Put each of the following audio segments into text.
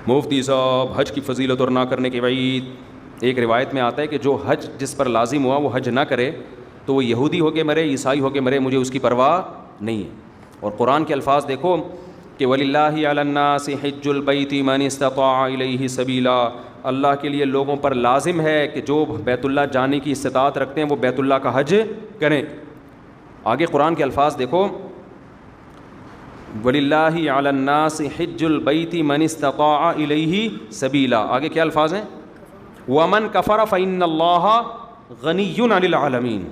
مفتی صاحب حج کی فضیلت اور نہ کرنے کی وعید. ایک روایت میں آتا ہے کہ جو حج جس پر لازم ہوا وہ حج نہ کرے تو وہ یہودی ہو کے مرے, عیسائی ہو کے مرے, مجھے اس کی پرواہ نہیں ہے. اور قرآن کے الفاظ دیکھو کہ وَلِلَّهِ عَلَى النَّاسِ حِجُّ الْبَيْتِ مَنِ اسْتَطَاعَ إِلَيْهِ سَبِيلًا, اللہ کے لیے لوگوں پر لازم ہے کہ جو بیت اللہ جانے کی استطاعت رکھتے ہیں وہ بیت اللہ کا حج کریں. آگے قرآن کے الفاظ دیکھو وَلِلَّهِ عَلَى النَّاسِ حِجُّ الْبَيْتِ مَنِ اسْتَطَاعَ إِلَيْهِ سَبِيلًا. آگے کیا الفاظ ہیں؟ وَمَنْ كَفَرَ فَإِنَّ اللَّهَ غَنِيٌّ عَنِ الْعَالَمِينَ.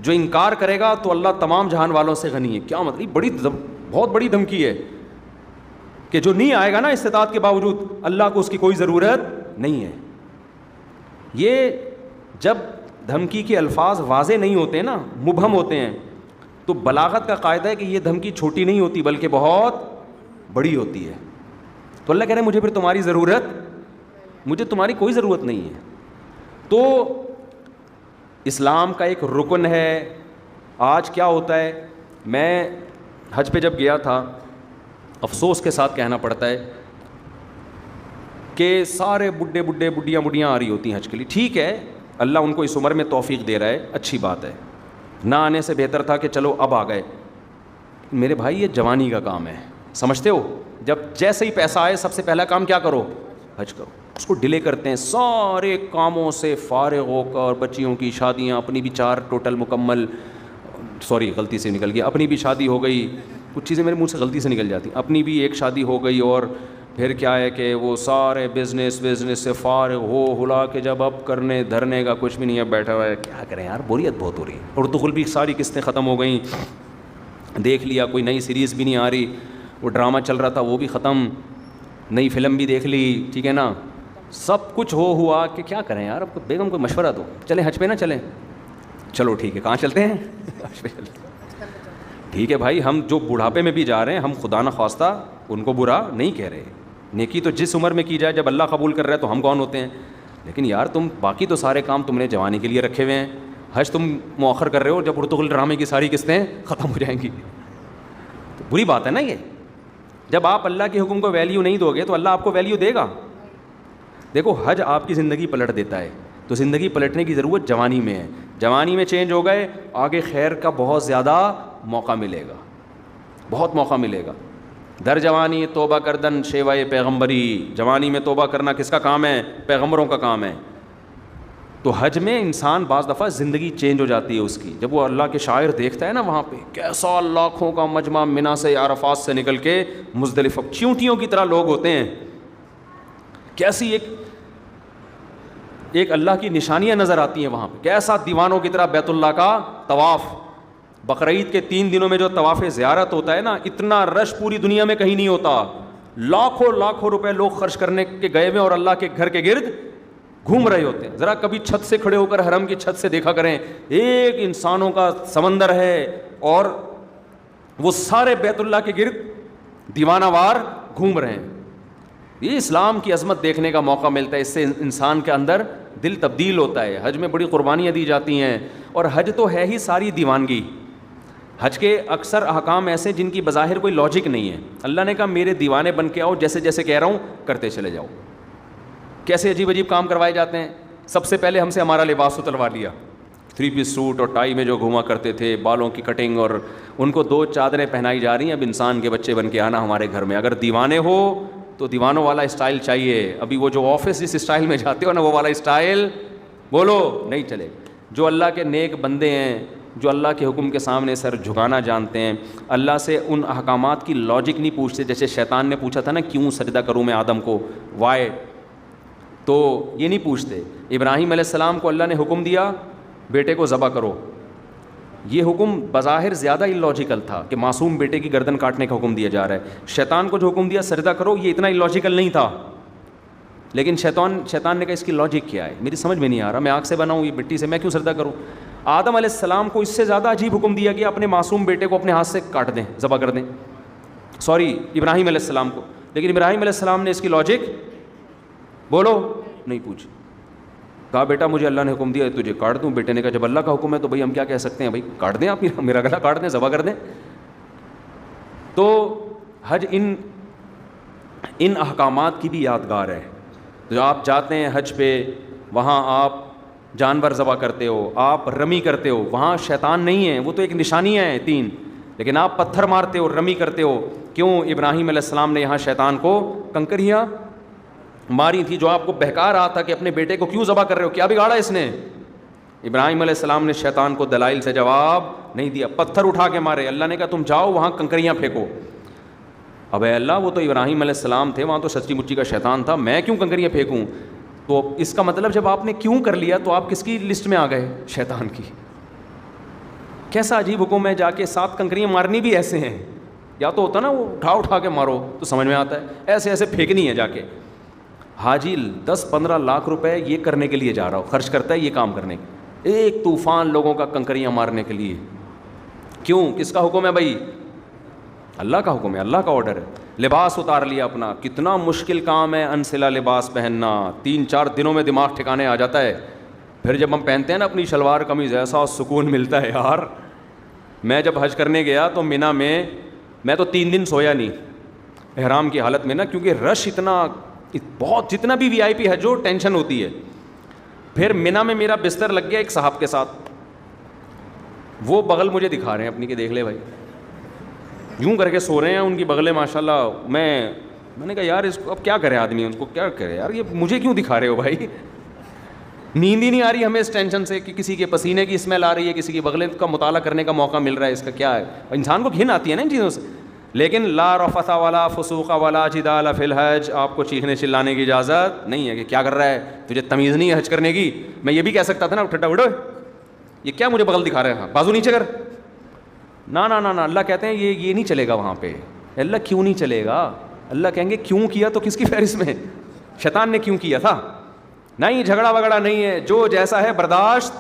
جو انکار کرے گا تو اللہ تمام جہان والوں سے غنی ہے. کیا مطلب؟ بہت بڑی دھمکی ہے کہ جو نہیں آئے گا نا استطاعت کے باوجود, اللہ کو اس کی کوئی ضرورت نہیں ہے. یہ جب دھمکی کے الفاظ واضح نہیں ہوتے نا, مبہم ہوتے ہیں, تو بلاغت کا قاعدہ ہے کہ یہ دھمکی چھوٹی نہیں ہوتی بلکہ بہت بڑی ہوتی ہے. تو اللہ کہہ رہے ہیں مجھے پھر تمہاری ضرورت, مجھے تمہاری کوئی ضرورت نہیں ہے. تو اسلام کا ایک رکن ہے. آج کیا ہوتا ہے, میں حج پہ جب گیا تھا, افسوس کے ساتھ کہنا پڑتا ہے کہ سارے بڈھیاں آ رہی ہوتی ہیں حج کے لیے. ٹھیک ہے, اللہ ان کو اس عمر میں توفیق دے رہا ہے, اچھی بات ہے. نہ آنے سے بہتر تھا کہ چلو اب آ گئے. میرے بھائی یہ جوانی کا کام ہے, سمجھتے ہو؟ جب جیسے ہی پیسہ آئے سب سے پہلا کام کیا کرو؟ حج کرو. اس کو ڈیلے کرتے ہیں, سارے کاموں سے فارغ ہو کر, بچیوں کی شادیاں, اپنی بھی 4 ٹوٹل مکمل, سوری غلطی سے نکل گیا, اپنی بھی شادی ہو گئی. کچھ چیزیں میرے منہ سے غلطی سے نکل جاتی, اپنی بھی ایک شادی ہو گئی, اور پھر کیا ہے کہ وہ سارے بزنس سے فارغ ہو ہلا کے جب اب کرنے دھرنے کا کچھ بھی نہیں ہے, بیٹھا ہوا ہے. کیا کریں یار, بوریت بہت ہو رہی ہے. اور دخل بھی ساری قسطیں ختم ہو گئیں, دیکھ لیا کوئی نئی سیریز بھی نہیں آ رہی, وہ ڈرامہ چل رہا تھا وہ بھی ختم, نئی فلم بھی دیکھ لی, ٹھیک ہے نا, سب کچھ ہوا کہ کیا کریں یار. اب بیگم کو مشورہ دو, چلیں حج پہ نہ چلیں؟ چلو ٹھیک ہے, کہاں چلتے ہیں؟ حج پہ چلتے ہیں. ٹھیک ہے بھائی, ہم جو بڑھاپے میں بھی جا رہے ہیں, ہم خدا نہ خواستہ ان کو برا نہیں کہہ رہے. نیکی تو جس عمر میں کی جائے, جب اللہ قبول کر رہا ہے تو ہم کون ہوتے ہیں. لیکن یار تم باقی تو سارے کام تم نے جوانی کے لیے رکھے ہوئے ہیں, حج تم مؤخر کر رہے ہو جب ارطغرل ڈرامے کی ساری قسطیں ختم ہو جائیں گی. تو بری بات ہے نا یہ. جب آپ اللہ کے حکم کو ویلیو نہیں دو گے تو اللہ آپ کو ویلیو دے گا. دیکھو حج آپ کی زندگی پلٹ دیتا ہے, تو زندگی پلٹنے کی ضرورت جوانی میں ہے. جوانی میں چینج ہو گئے, آگے خیر کا بہت زیادہ موقع ملے گا, بہت موقع ملے گا. در جوانی توبہ کردن شیوائے پیغمبری. جوانی میں توبہ کرنا کس کا کام ہے؟ پیغمبروں کا کام ہے. تو حج میں انسان بعض دفعہ زندگی چینج ہو جاتی ہے اس کی. جب وہ اللہ کے شاعر دیکھتا ہے نا وہاں پہ, کیسا لاکھوں کا مجمع منا سے عرفات سے نکل کے مزدلفہ, چیونٹیوں کی طرح لوگ ہوتے ہیں, کیسی ایک اللہ کی نشانیاں نظر آتی ہیں وہاں پہ, کیسا دیوانوں کی طرح بیت اللہ کا طواف. بقرعید کے 3 دنوں میں جو طواف زیارت ہوتا ہے نا, اتنا رش پوری دنیا میں کہیں نہیں ہوتا. لاکھوں روپے لوگ خرچ کرنے کے گئے ہوئے اور اللہ کے گھر کے گرد گھوم رہے ہوتے ہیں. ذرا کبھی چھت سے کھڑے ہو کر حرم کی چھت سے دیکھا کریں, ایک انسانوں کا سمندر ہے اور وہ سارے بیت اللہ کے گرد دیوانہ وار گھوم رہے ہیں. یہ اسلام کی عظمت دیکھنے کا موقع ملتا ہے, اس سے انسان کے اندر دل تبدیل ہوتا ہے. حج میں بڑی قربانیاں دی جاتی ہیں, اور حج تو ہے ہی ساری دیوانگی. حج کے اکثر احکام ایسے جن کی بظاہر کوئی لاجک نہیں ہے. اللہ نے کہا میرے دیوانے بن کے آؤ, جیسے جیسے کہہ رہا ہوں کرتے چلے جاؤ. کیسے عجیب کام کروائے جاتے ہیں. سب سے پہلے ہم سے ہمارا لباس اتروا لیا, 3 پیس سوٹ اور ٹائی میں جو گھوما کرتے تھے, بالوں کی کٹنگ, اور ان کو 2 چادریں پہنائی جا رہی ہیں. اب انسان کے بچے بن کے آنا ہمارے گھر میں. اگر دیوانے ہو تو دیوانوں والا اسٹائل چاہیے. ابھی وہ جو آفس جس اسٹائل میں جاتے ہو نا, وہ والا اسٹائل بولو نہیں چلے. جو اللہ کے نیک بندے ہیں, جو اللہ کے حکم کے سامنے سر جھکانا جانتے ہیں, اللہ سے ان احکامات کی لاجک نہیں پوچھتے. جیسے شیطان نے پوچھا تھا نا, کیوں سجدہ کروں میں آدم کو, وائے, تو یہ نہیں پوچھتے. ابراہیم علیہ السلام کو اللہ نے حکم دیا بیٹے کو ذبح کرو. یہ حکم بظاہر زیادہ اللاجیکل تھا کہ معصوم بیٹے کی گردن کاٹنے کا حکم دیا جا رہا ہے. شیطان کو جو حکم دیا سجدہ کرو, یہ اتنا اللاجیکل نہیں تھا. لیکن شیطان نے کہا اس کی لاجک کیا ہے, میری سمجھ میں نہیں آ رہا, میں آگ سے بنا ہوں, یہ مٹی سے, میں کیوں سجدہ کروں. آدم علیہ السلام کو اس سے زیادہ عجیب حکم دیا گیا, اپنے معصوم بیٹے کو اپنے ہاتھ سے کاٹ دیں, ذبح کر دیں. ابراہیم علیہ السلام کو. لیکن ابراہیم علیہ السلام نے اس کی لاجک بولو نہیں پوچھی. کہا بیٹا مجھے اللہ نے حکم دیا تجھے کاٹ دوں. بیٹے نے کہا جب اللہ کا حکم ہے تو بھائی ہم کیا کہہ سکتے ہیں, بھائی کاٹ دیں, آپ میرا گلا کاٹ دیں, ذبح کر دیں. تو حج ان ان احکامات کی بھی یادگار ہے. جو آپ جاتے ہیں حج پہ, وہاں آپ جانور ذبح کرتے ہو, آپ رمی کرتے ہو, وہاں شیطان نہیں ہے, وہ تو ایک نشانیاں ہیں 3, لیکن آپ پتھر مارتے ہو, رمی کرتے ہو. کیوں؟ ابراہیم علیہ السلام نے یہاں شیطان کو کنکریاں ماری تھی, جو آپ کو بہکا رہا تھا کہ اپنے بیٹے کو کیوں ذبح کر رہے ہو, کیا بگاڑا اس نے. ابراہیم علیہ السلام نے شیطان کو دلائل سے جواب نہیں دیا, پتھر اٹھا کے مارے. اللہ نے کہا تم جاؤ وہاں کنکریاں پھینکو. اب اے اللہ, وہ تو ابراہیم علیہ السلام تھے, وہاں تو سچی مچی کا شیطان تھا, میں کیوں کنکریاں پھینکوں. تو اس کا مطلب جب آپ نے کیوں کر لیا تو آپ کس کی لسٹ میں آ گئے؟ شیطان کی. کیسا عجیب حکم ہے, جا کے 7 کنکریاں مارنی بھی ایسے ہیں. یا تو ہوتا نا وہ اٹھا کے مارو تو سمجھ میں آتا ہے, ایسے ایسے پھینکنی ہے جا کے. حاجی 10-15 لاکھ روپے یہ کرنے کے لیے جا رہا ہو, خرچ کرتا ہے یہ کام کرنے کے, ایک طوفان لوگوں کا کنکریاں مارنے کے لیے. کیوں؟ کس کا حکم ہے بھائی؟ اللہ کا حکم ہے, اللہ کا آرڈر ہے. لباس اتار لیا اپنا, کتنا مشکل کام ہے انسلا لباس پہننا, 3-4 دنوں میں دماغ ٹھکانے آ جاتا ہے. پھر جب ہم پہنتے ہیں نا اپنی شلوار قمیض, ایسا سکون ملتا ہے یار. میں جب حج کرنے گیا تو مینا میں تو 3 دن سویا نہیں احرام کی حالت میں نا, کیونکہ رش اتنا بہت, جتنا بھی VIP حج ہو ٹینشن ہوتی ہے. پھر مینا میں میرا بستر لگ گیا ایک صاحب کے ساتھ, وہ بغل مجھے دکھا رہے ہیں اپنی کہ دیکھ لے بھائی, یوں کر کے سو رہے ہیں, ان کی بغلیں ماشاءاللہ. میں نے کہا یار اس کو اب کیا کرے آدمی, ان کو کیا کرے یار, یہ مجھے کیوں دکھا رہے ہو بھائی. نیند ہی نہیں آ رہی ہمیں اس ٹینشن سے کہ کسی کے پسینے کی اسمیل آ رہی ہے, کسی کی بغلیں کا مطالعہ کرنے کا موقع مل رہا ہے, اس کا کیا ہے. انسان کو گھن آتی ہے نا ان چیزوں سے. لیکن لا رفث ولا فسوق ولا جدال فی الحج, آپ کو چیخنے چلانے کی اجازت نہیں ہے کہ کیا کر رہا ہے, تجھے تمیز نہیں ہے حج کرنے کی. میں یہ بھی کہہ سکتا تھا نا ٹھٹا اڑو, یہ کیا مجھے بغل دکھا رہے ہیں, بازو نیچے کر. نا نا نا, اللہ کہتے ہیں یہ نہیں چلے گا وہاں پہ. اللہ کیوں نہیں چلے گا؟ اللہ کہیں گے کیوں کیا تو کس کی فہرست میں؟ شیطان نے کیوں کیا تھا؟ نہیں, جھگڑا وگڑا نہیں ہے, جو جیسا ہے برداشت.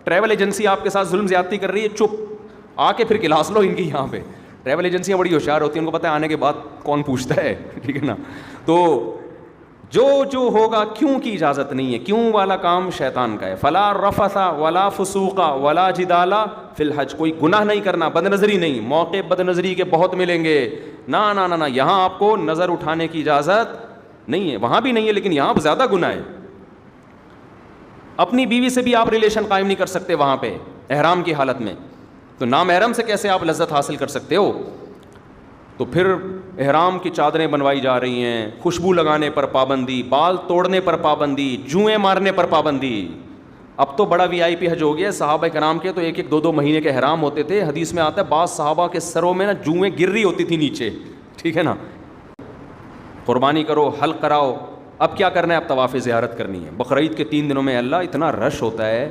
ٹریول ایجنسی آپ کے ساتھ ظلم زیادتی کر رہی ہے, چپ آ کے پھر کلاس لو ان کی. یہاں پہ ٹریول ایجنسیاں بڑی ہوشیار ہوتی ہیں, ان کو پتہ ہے آنے کے بعد کون پوچھتا ہے, ٹھیک ہے نا. تو جو ہوگا کیوں کی اجازت نہیں ہے, کیوں والا کام شیطان کا ہے. فلا رفث ولا فسوق ولا جدال فی الحج, کوئی گناہ نہیں کرنا, بد نظری نہیں. موقع بد نظری کے بہت ملیں گے, نا نا نا نا, یہاں آپ کو نظر اٹھانے کی اجازت نہیں ہے. وہاں بھی نہیں ہے لیکن یہاں زیادہ گناہ ہے. اپنی بیوی سے بھی آپ ریلیشن قائم نہیں کر سکتے وہاں پہ احرام کی حالت میں, تو نامحرم سے کیسے آپ لذت حاصل کر سکتے ہو. تو پھر احرام کی چادریں بنوائی جا رہی ہیں, خوشبو لگانے پر پابندی, بال توڑنے پر پابندی, جوئیں مارنے پر پابندی. اب تو بڑا VIP حج ہو گیا. صحابہ کرام کے تو 1-2 مہینے کے احرام ہوتے تھے. حدیث میں آتا ہے بعض صحابہ کے سروں میں نا جوئیں گر رہی ہوتی تھی نیچے, ٹھیک ہے نا. قربانی کرو, حلق کراؤ. اب کیا کرنا ہے؟ اب طواف زیارت کرنی ہے. بقرعید کے 3 دنوں میں اللہ اتنا رش ہوتا ہے,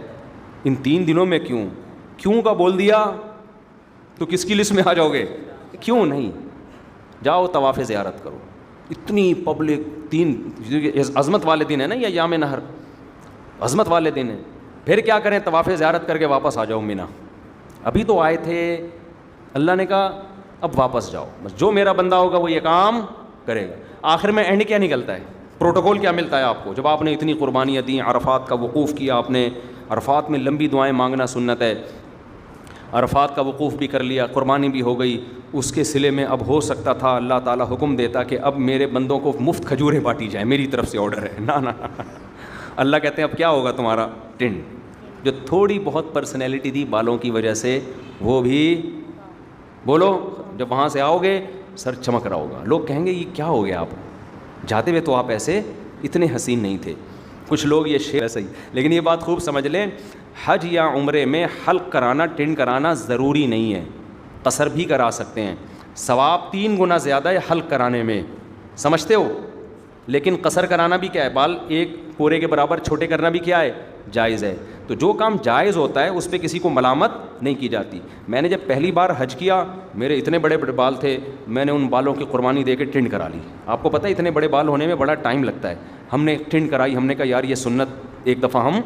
ان 3 دنوں میں کیوں کا بول دیا تو کس کی لسٹ میں آ جاؤ گے؟ کیوں نہیں, جاؤ طواف زیارت کرو. اتنی پبلک, 3 عظمت والے دن ہے نا, یا یام نہر عظمت والے دن ہے. پھر کیا کریں؟ طواف زیارت کر کے واپس آ جاؤ مینا. ابھی تو آئے تھے, اللہ نے کہا اب واپس جاؤ, بس جو میرا بندہ ہوگا وہ یہ کام کرے گا. آخر میں اینڈ کیا نکلتا ہے؟ پروٹوکول کیا ملتا ہے آپ کو؟ جب آپ نے اتنی قربانیاں دیں, عرفات کا وقوف کیا آپ نے, عرفات میں لمبی دعائیں مانگنا سنت ہے, عرفات کا وقوف بھی کر لیا, قربانی بھی ہو گئی, اس کے صلے میں اب ہو سکتا تھا اللہ تعالیٰ حکم دیتا کہ اب میرے بندوں کو مفت کھجوریں بانٹی جائیں, میری طرف سے آرڈر ہے. نا اللہ کہتے ہیں اب کیا ہوگا تمہارا ٹنڈ, جو تھوڑی بہت پرسنالٹی تھی بالوں کی وجہ سے, وہ بھی بولو. جب وہاں سے آؤ گے سر چمک رہا ہوگا, لوگ کہیں گے یہ کیا ہو گیا, آپ جاتے ہوئے تو آپ ایسے اتنے حسین نہیں تھے. کچھ لوگ یہ شعر ایسا ہی, لیکن یہ بات خوب سمجھ لیں, حج یا عمرے میں حلق کرانا, ٹنڈ کرانا ضروری نہیں ہے, قصر بھی کرا سکتے ہیں. ثواب 3 گنا زیادہ ہے حلق کرانے میں, سمجھتے ہو. لیکن قصر کرانا بھی کیا ہے, بال ایک پورے کے برابر چھوٹے کرنا بھی کیا ہے, جائز ہے. تو جو کام جائز ہوتا ہے اس پہ کسی کو ملامت نہیں کی جاتی. میں نے جب پہلی بار حج کیا, میرے اتنے بڑے بڑے بال تھے, میں نے ان بالوں کی قربانی دے کے ٹنڈ کرا لی. آپ کو پتہ ہے اتنے بڑے بال ہونے میں بڑا ٹائم لگتا ہے. ہم نے ٹنڈ کرائی, ہم نے کہا یار یہ سنت ایک دفعہ ہم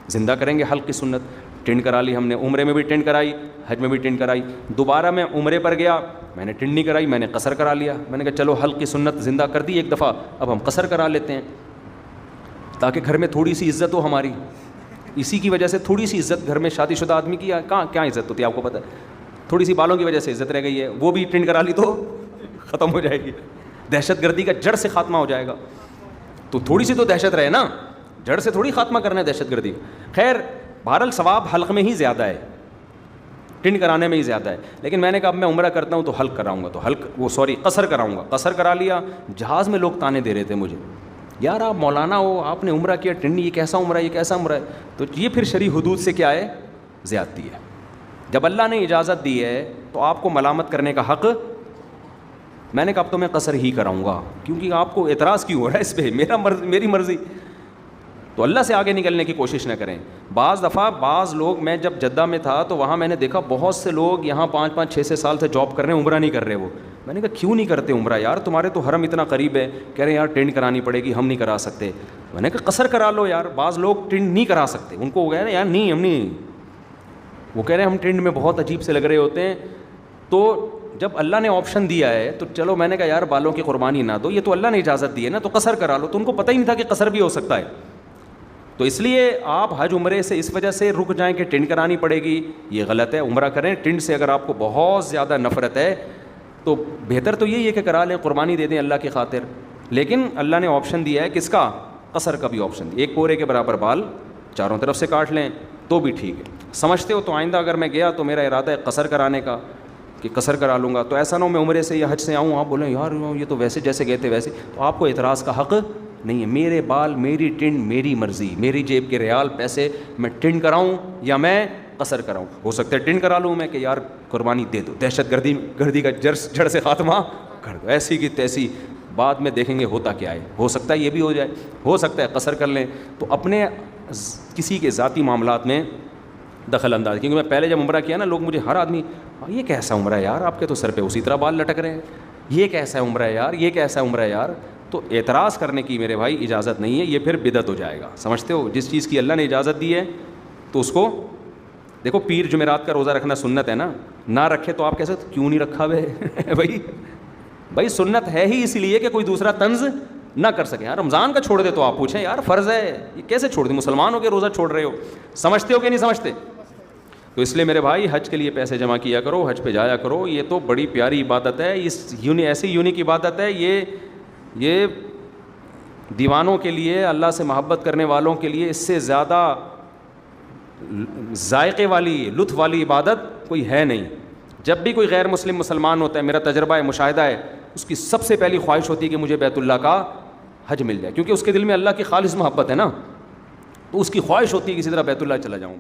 زندہ کریں گے, حلق کی سنت. ٹنڈ کرا لی ہم نے, عمرے میں بھی ٹنڈ کرائی, حج میں بھی ٹنڈ کرائی. دوبارہ میں عمرے پر گیا, میں نے ٹنڈ نہیں کرائی, میں نے قصر کرا لیا. میں نے کہا چلو حلق کی سنت زندہ کر دی ایک دفعہ, اب ہم قصر کرا لیتے ہیں تاکہ گھر میں تھوڑی سی عزت ہو ہماری. اسی کی وجہ سے تھوڑی سی عزت گھر میں شادی شدہ آدمی کی کہاں کیا عزت ہوتی ہے آپ کو پتہ ہے, تھوڑی سی بالوں کی وجہ سے عزت رہ گئی ہے, وہ بھی ٹنڈ کرا لی تو ختم ہو جائے گی. دہشت گردی کا جڑ سے خاتمہ ہو جائے گا. تو تھوڑی سی تو دہشت رہے نا, جڑ سے تھوڑی خاتمہ کرنا ہے دہشت گردی. خیر بہرحال ثواب حلق میں ہی زیادہ ہے, ٹنڈ کرانے میں ہی زیادہ ہے. لیکن میں نے کہا اب میں عمرہ کرتا ہوں تو حلق کراؤں گا, تو قصر کراؤں گا. قصر کرا لیا. جہاز میں لوگ تانے دے رہے تھے مجھے, یار آپ مولانا ہو, آپ نے عمرہ کیا ٹنڈ, یہ کیسا عمرہ ہے, یہ کیسا عمرہ ہے. تو یہ پھر شرعی حدود سے کیا ہے, زیادتی ہے. جب اللہ نے اجازت دی ہے تو آپ کو ملامت کرنے کا حق. میں نے کہا اب تو میں قصر ہی کراؤں گا, کیونکہ آپ کو اعتراض کیوں ہو رہا ہے اس پہ, میری مرضی. تو اللہ سے آگے نکلنے کی کوشش نہ کریں. بعض دفعہ بعض لوگ, میں جب جدہ میں تھا تو وہاں میں نے دیکھا بہت سے لوگ یہاں 5-6 سال سے جاب کر رہے ہیں, عمرہ نہیں کر رہے. وہ میں نے کہا کیوں نہیں کرتے عمرہ یار, تمہارے تو حرم اتنا قریب ہے. کہہ رہے ہیں یار ٹینٹ کرانی پڑے گی, ہم نہیں کرا سکتے. میں نے کہا قصر کرا لو یار. بعض لوگ ٹینٹ نہیں کرا سکتے, ان کو ہو گیا نا یار نہیں ہم نہیں, وہ کہہ رہے ہیں ہم ٹینٹ میں بہت عجیب سے لگ رہے ہوتے ہیں. تو جب اللہ نے آپشن دیا ہے تو چلو, میں نے کہا یار بالوں کی قربانی نہ دو, یہ تو اللہ نے اجازت دی ہے نا, تو قصر کرا لو. تو ان کو پتہ ہی نہیں تھا کہ قصر بھی ہو سکتا ہے. تو اس لیے آپ حج عمرے سے اس وجہ سے رک جائیں کہ ٹنڈ کرانی پڑے گی, یہ غلط ہے. عمرہ کریں ٹنڈ سے. اگر آپ کو بہت زیادہ نفرت ہے تو بہتر تو یہی ہے کہ کرا لیں, قربانی دے دیں اللہ کی خاطر. لیکن اللہ نے آپشن دیا ہے کس کا, قصر کا بھی آپشن. ایک پورے کے برابر بال چاروں طرف سے کاٹ لیں تو بھی ٹھیک ہے. سمجھتے ہو تو آئندہ اگر میں گیا تو میرا ارادہ ہے قصر کرانے کا, کہ قصر کرا لوں گا. تو ایسا نہ ہو میں عمرے سے یا حج سے آؤں, آپ بولیں یار یہ تو ویسے جیسے گئے تھے ویسے, تو آپ کو اعتراض کا حق نہیں ہے. میرے بال, میری ٹنڈ, میری مرضی, میری جیب کے ریال پیسے, میں ٹنڈ کراؤں یا میں قصر کراؤں. ہو سکتا ہے ٹنڈ کرا لوں میں کہ یار قربانی دے دو, دہشت گردی کا جڑ سے خاتمہ کر دو, ایسی کی تیسی, بعد میں دیکھیں گے ہوتا کیا ہے. ہو سکتا ہے یہ بھی ہو جائے, ہو سکتا ہے قصر کر لیں. تو اپنے کسی کے ذاتی معاملات میں دخل انداز, کیونکہ میں پہلے جب عمرہ کیا نا, لوگ مجھے ہر آدمی یہ کیسا عمرہ ہے یار, آپ کے تو سر پہ اسی طرح بال لٹک رہے ہیں, یہ کیسا عمرہ ہے یار, یہ کیسا عمرہ ہے یار. تو اعتراض کرنے کی میرے بھائی اجازت نہیں ہے, یہ پھر بدعت ہو جائے گا. سمجھتے ہو, جس چیز کی اللہ نے اجازت دی ہے تو اس کو دیکھو. پیر جمعرات کا روزہ رکھنا سنت ہے نا, نہ رکھے تو آپ کیسے کیوں نہیں رکھا بھائی, بھائی سنت ہے ہی اس لیے کہ کوئی دوسرا طنز نہ کر سکے. یار رمضان کا چھوڑ دے تو آپ پوچھیں یار فرض ہے, یہ کیسے چھوڑ دیں, مسلمان ہو کے روزہ چھوڑ رہے ہو. سمجھتے ہو کہ نہیں سمجھتے؟ تو اس لیے میرے بھائی حج کے لیے پیسے جمع کیا کرو, حج پہ جایا کرو. یہ تو بڑی پیاری عبادت ہے, اس ایسی یونیک عبادت ہے. یہ دیوانوں کے لیے, اللہ سے محبت کرنے والوں کے لیے اس سے زیادہ ذائقے والی, لطف والی عبادت کوئی ہے نہیں. جب بھی کوئی غیر مسلم مسلمان ہوتا ہے, میرا تجربہ ہے, مشاہدہ ہے, اس کی سب سے پہلی خواہش ہوتی ہے کہ مجھے بیت اللہ کا حج مل جائے, کیونکہ اس کے دل میں اللہ کی خالص محبت ہے نا, تو اس کی خواہش ہوتی ہے کسی طرح بیت اللہ چلا جاؤں.